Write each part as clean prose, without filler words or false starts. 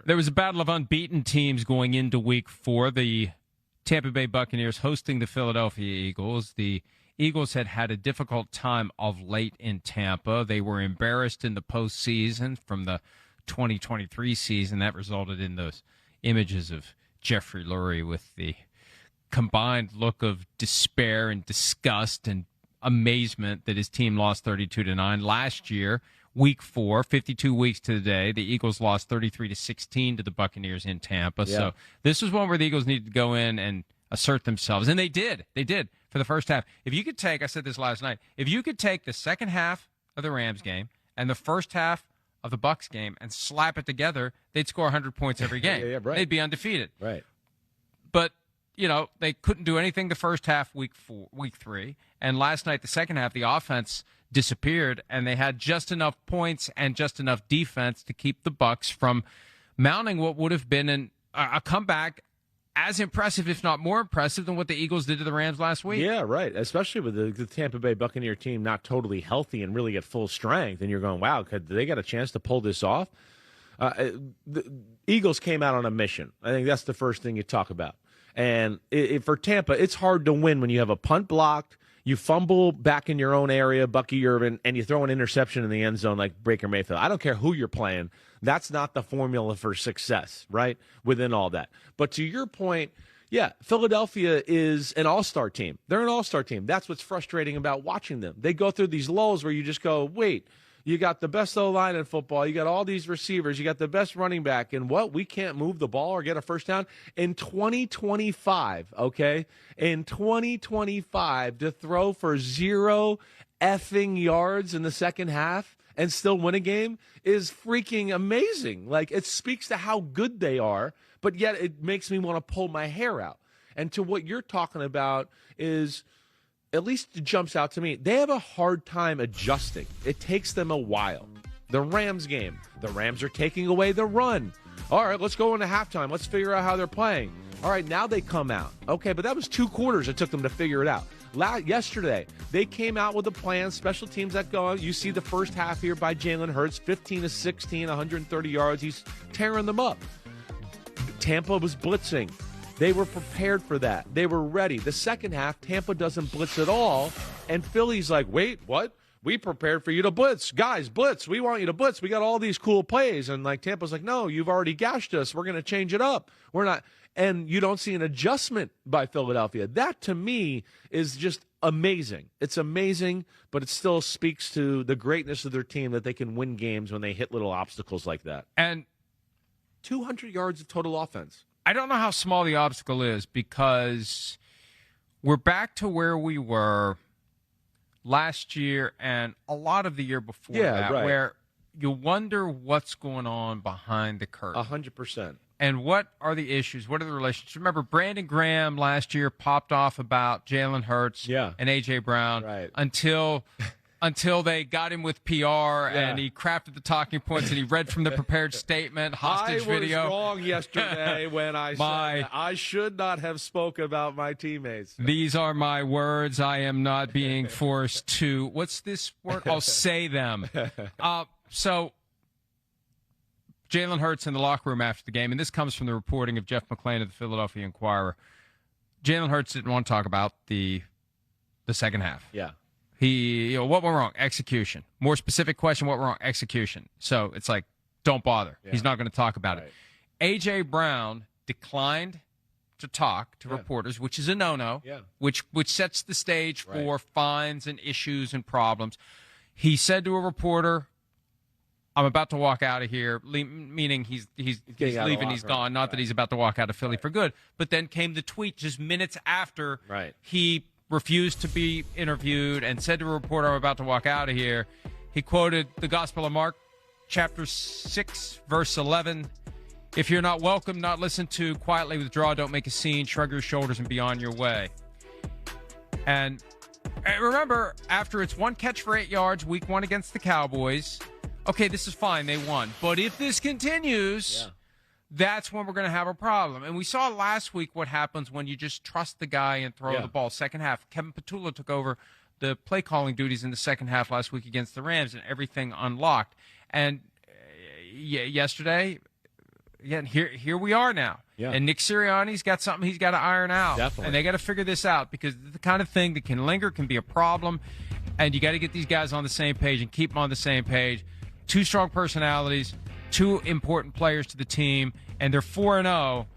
sure. There was a battle of unbeaten teams going into Week 4. The Tampa Bay Buccaneers hosting the Philadelphia Eagles. The Eagles had had a difficult time of late in Tampa. They were embarrassed in the postseason from the 2023 season. That resulted in those images of Jeffrey Lurie with the combined look of despair and disgust and amazement that his team lost 32-9 last year. Week 4, 52 weeks to the day, the Eagles lost 33-16 to the Buccaneers in Tampa. Yeah. So this was one where the Eagles needed to go in and assert themselves, and they did. They did for the first half. If you could take, I said this last night, if you could take the second half of the Rams game and the first half of the Bucs game and slap it together, they'd score 100 points every game. Yeah, right. They'd be undefeated. Right. But they couldn't do anything the first half, week 3. And last night, the second half, the offense disappeared, and they had just enough points and just enough defense to keep the Bucs from mounting what would have been a comeback as impressive, if not more impressive, than what the Eagles did to the Rams last week. Yeah, right. Especially with the Tampa Bay Buccaneer team not totally healthy and really at full strength. And you're going, wow, could they got a chance to pull this off? The Eagles came out on a mission. I think that's the first thing you talk about. And for Tampa, it's hard to win when you have a punt blocked, you fumble back in your own area, Bucky Irvin, and you throw an interception in the end zone like Baker Mayfield. I don't care who you're playing. That's not the formula for success, right, within all that. But to your point, yeah, Philadelphia is an all-star team. They're an all-star team. That's what's frustrating about watching them. They go through these lulls where you just go, wait, you got the best O-line in football. You got all these receivers. You got the best running back. And what? We can't move the ball or get a first down? In 2025, okay? In 2025, to throw for 0 effing yards in the second half and still win a game is freaking amazing. Like, it speaks to how good they are, but yet it makes me want to pull my hair out. And to what you're talking about is, at least it jumps out to me, they have a hard time adjusting. It takes them a while. The Rams game, the Rams are taking away the run. All right, let's go into halftime. Let's figure out how they're playing. All right, now they come out. Okay, but that was 2 quarters it took them to figure it out. Yesterday, they came out with a plan, special teams that go. You see the first half here by Jalen Hurts, 15-16, 130 yards. He's tearing them up. Tampa was blitzing. They were prepared for that. They were ready. The second half, Tampa doesn't blitz at all, and Philly's like, wait, what? We prepared for you to blitz. Guys, blitz. We want you to blitz. We got all these cool plays. And, Tampa's like, no, you've already gashed us. We're going to change it up. We're not. And you don't see an adjustment by Philadelphia. That, to me, is just amazing. It's amazing, but it still speaks to the greatness of their team that they can win games when they hit little obstacles like that. And 200 yards of total offense. I don't know how small the obstacle is because we're back to where we were last year and a lot of the year before that, right. Where you wonder what's going on behind the curtain. 100%. And what are the issues? What are the relationships? Remember, Brandon Graham last year popped off about Jalen Hurts and A.J. Brown until they got him with PR and he crafted the talking points and he read from the prepared statement, hostage video. I was wrong yesterday when I said I should not have spoke about my teammates. These are my words. I am not being forced to, what's this word? I'll say them. So Jalen Hurts in the locker room after the game, and this comes from the reporting of Jeff McClain of the Philadelphia Inquirer. Jalen Hurts didn't want to talk about the second half. Yeah. What went wrong? Execution. More specific question, what went wrong? Execution. So it's like, don't bother. Yeah. He's not going to talk about it. A.J. Brown declined to talk to reporters, which is a no-no, which sets the stage for fines and issues and problems. He said to a reporter, I'm about to walk out of here, meaning he's leaving, he's gone. Not that he's about to walk out of Philly for good. But then came the tweet just minutes after he refused to be interviewed and said to a reporter, I'm about to walk out of here. He quoted the Gospel of Mark, chapter 6, verse 11. If you're not welcome, not listened to, quietly withdraw, don't make a scene, shrug your shoulders, and be on your way. And remember, after it's 1 catch for 8 yards, week 1 against the Cowboys, okay, this is fine, they won. But if this continues, that's when we're going to have a problem. And we saw last week what happens when you just trust the guy and throw the ball. Second half, Kevin Petula took over the play-calling duties in the second half last week against the Rams, and everything unlocked. And yesterday, again, here we are now. Yeah. And Nick Sirianni's got something he's got to iron out. Definitely. And they got to figure this out because the kind of thing that can linger can be a problem. And you got to get these guys on the same page and keep them on the same page. Two strong personalities, two important players to the team, and they're 4-0,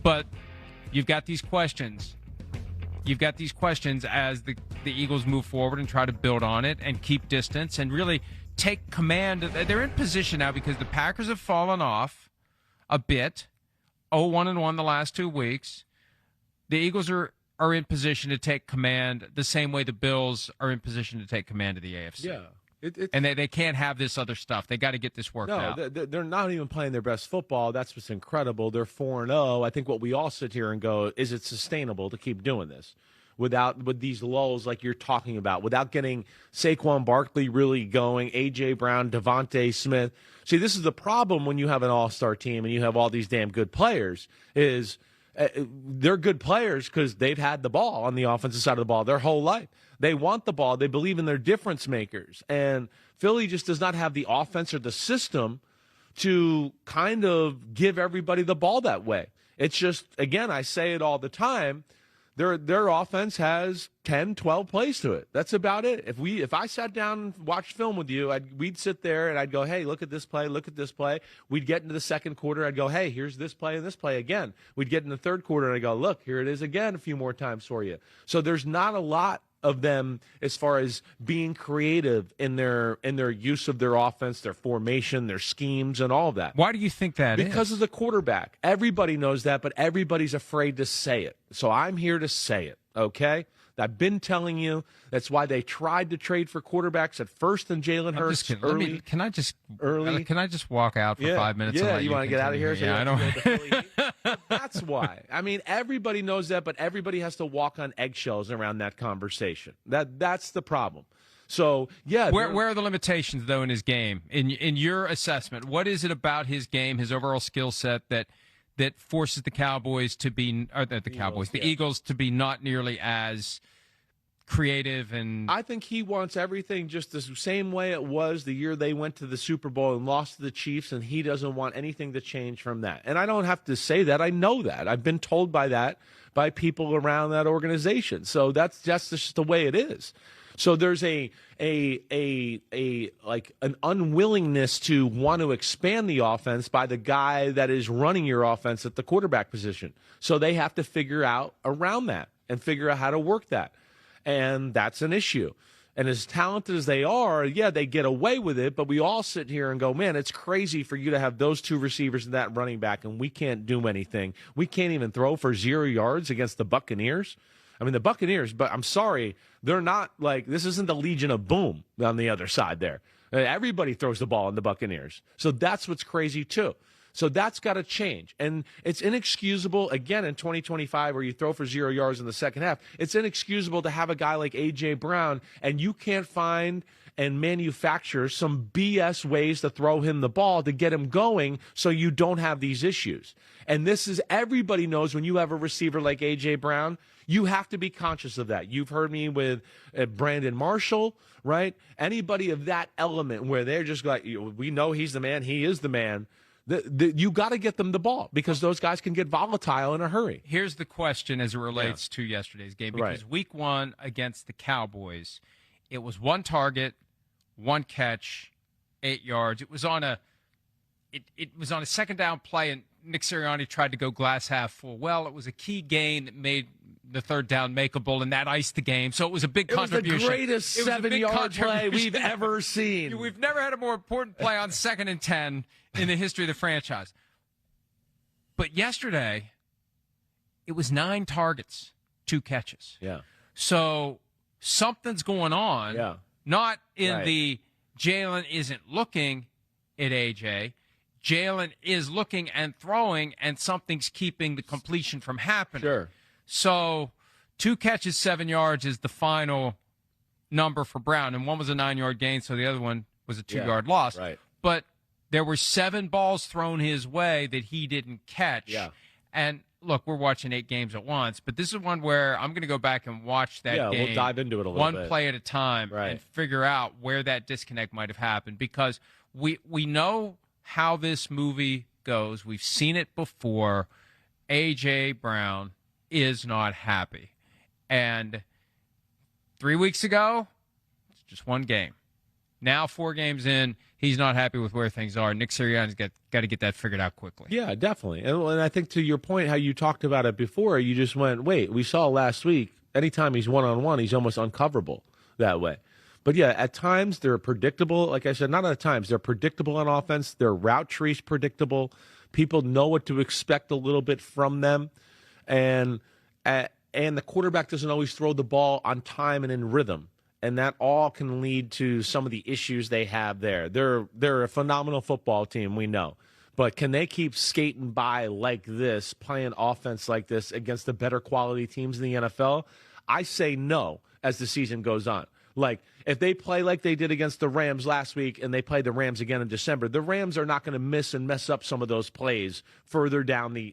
but you've got these questions. You've got these questions as the Eagles move forward and try to build on it and keep distance and really take command. They're in position now because the Packers have fallen off a bit, 0-1-1 the last 2 weeks. The Eagles are in position to take command the same way the Bills are in position to take command of the AFC. Yeah. And they can't have this other stuff. They got to get this worked out. No, they're not even playing their best football. That's what's incredible. They're 4-0. I think what we all sit here and go, is it sustainable to keep doing this with these lulls like you're talking about, without getting Saquon Barkley really going, A.J. Brown, Devontae Smith? See, this is the problem when you have an all-star team and you have all these damn good players is they're good players because they've had the ball on the offensive side of the ball their whole life. They want the ball. They believe in their difference makers. And Philly just does not have the offense or the system to kind of give everybody the ball that way. It's just, again, I say it all the time, their offense has 10, 12 plays to it. That's about it. If I sat down and watched film with you, we'd sit there and I'd go, hey, look at this play, look at this play. We'd get into the second quarter. I'd go, hey, here's this play and this play again. We'd get in the third quarter and I'd go, look, here it is again a few more times for you. So there's not a lot of them as far as being creative in their use of their offense, their formation, their schemes, and all of that. Why do you think that is? Because of the quarterback. Everybody knows that, but everybody's afraid to say it. So I'm here to say it, okay? I've been telling you that's why they tried to trade for quarterbacks at first in Jalen Hurts. Can I just walk out for 5 minutes? Yeah, and you want to get out of here? Yeah, I don't. That's why. I mean, everybody knows that, but everybody has to walk on eggshells around that conversation. That's the problem. So, yeah. Where are the limitations, though, in his game? In your assessment, what is it about his game, his overall skill set that forces the Cowboys to be, or the Eagles to be not nearly as creative? And I think he wants everything just the same way it was the year they went to the Super Bowl and lost to the Chiefs, and he doesn't want anything to change from that. And I don't have to say that. I know that. I've been told by people around that organization. So that's just the way it is. So there's an unwillingness to want to expand the offense by the guy that is running your offense at the quarterback position. So they have to figure out around that and figure out how to work that. And that's an issue. And as talented as they are, yeah, they get away with it, but we all sit here and go, man, it's crazy for you to have those two receivers and that running back, and we can't do anything. We can't even throw for 0 yards against the Buccaneers. I mean, the Buccaneers, but I'm sorry, they're not like, this isn't the Legion of Boom on the other side there. Everybody throws the ball in the Buccaneers. So that's what's crazy, too. So that's got to change. And it's inexcusable, again, in 2025, where you throw for 0 yards in the second half. It's inexcusable to have a guy like A.J. Brown, and you can't find and manufacture some BS ways to throw him the ball to get him going so you don't have these issues. And this is, everybody knows when you have a receiver like A.J. Brown, you have to be conscious of that. You've heard me with Brandon Marshall, right? Anybody of that element where they're just like, we know he's the man, he is the man. You got to get them the ball because those guys can get volatile in a hurry. Here's the question as it relates to yesterday's game. Because week 1 against the Cowboys, it was 1 target, 1 catch, 8 yards. It was on a second down play, and Nick Sirianni tried to go glass half full. Well, it was a key gain that made the third down makeable, and that iced the game. So it was a big contribution. It was the greatest 7-yard play we've ever seen. We've never had a more important play on 2nd and 10 in the history of the franchise. But yesterday, it was 9 targets, 2 catches. Yeah. So something's going on. Yeah. Not in the Jalen isn't looking at AJ. Jalen is looking and throwing, and something's keeping the completion from happening. Sure. So 2 catches, 7 yards is the final number for Brown. And one was a 9-yard gain, so the other one was a 2-yard loss. Right. But there were 7 balls thrown his way that he didn't catch. Yeah. And look, we're watching 8 games at once, but this is one where I'm going to go back and watch that game. Yeah, we'll dive into it a little bit. One play at a time and figure out where that disconnect might have happened, because we know how this movie goes. We've seen it before. A.J. Brown is not happy. And 3 weeks ago, it's just one game. Now 4 games in, he's not happy with where things are. Nick Sirianni's got to get that figured out quickly. Yeah, definitely. And I think to your point, how you talked about it before, you just went, wait, we saw last week, anytime he's one-on-one, he's almost uncoverable that way. But, yeah, at times they're predictable. Like I said, not at times. They're predictable on offense. Their route tree's predictable. People know what to expect a little bit from them. And the quarterback doesn't always throw the ball on time and in rhythm. And that all can lead to some of the issues they have there. They're a phenomenal football team, we know. But can they keep skating by like this, playing offense like this against the better quality teams in the NFL? I say no as the season goes on. Like, if they play like they did against the Rams last week and they play the Rams again in December, the Rams are not going to miss and mess up some of those plays further down the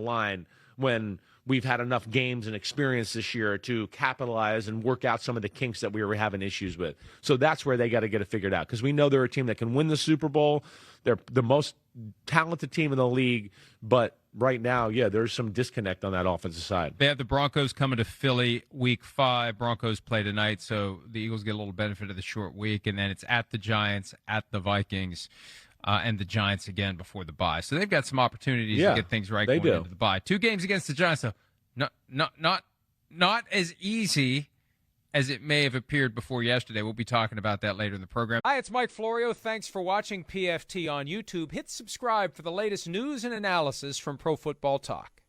line when we've had enough games and experience this year to capitalize and work out some of the kinks that we were having issues with. So that's where they got to get it figured out, because we know they're a team that can win the Super Bowl. They're the most talented team in the league, but right now, yeah, there's some disconnect on that offensive side. They have the Broncos coming to Philly week 5. Broncos play tonight, so the Eagles get a little benefit of the short week, and then it's at the Giants, at the Vikings, and the Giants again before the bye. So they've got some opportunities to get things right going into the bye. 2 games against the Giants, so not as easy as it may have appeared before yesterday. We'll be talking about that later in the program. Hi, it's Mike Florio. Thanks for watching PFT on YouTube. Hit subscribe for the latest news and analysis from Pro Football Talk.